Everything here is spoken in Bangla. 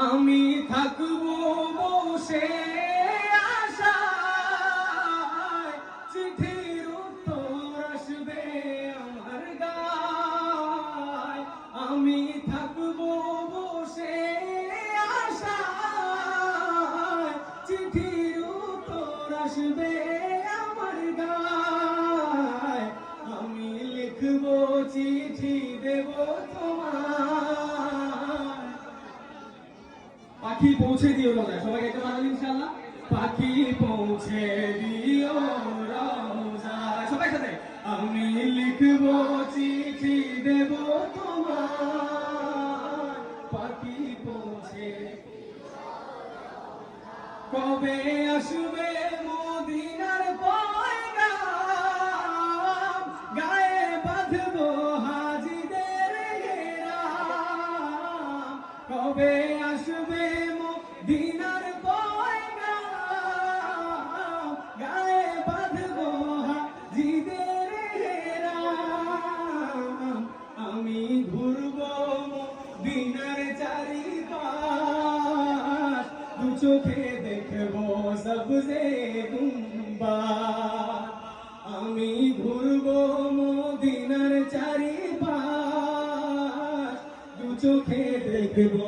আমি থাকবো বসে আশায়, চিঠির উত্তর আসবে আমার গায়। আমি থাকবো বসে আশায়, চিঠির উত্তর আসবে আমার গায়। আমি লিখবো চিঠি দেব তোমায়। পাখি পৌঁছে দিও রোজায়, সবাই একটা বানান ইনশাআল্লাহ। পাখি পৌঁছে দিও রোজায়, সবাই সাথে। আমি লিখবো চিঠি দেব তোমায়। পাখি পৌঁছে কবে আসবে মদিনার পয়গাম, গায়ে বাঁধবো হাজিদের ঘেরাম। কবে আসবে মদিনার পয়গাম, গায়ে বাঁধবো হাজিদের ঘেরাম। আমি ঘুরবো মদিনার চারিপাশ, দু চোখে দেখবো সবজে গুম্বা। আমি ঘুরবো মদিনার চারিপাশ, দু চোখে দেখবো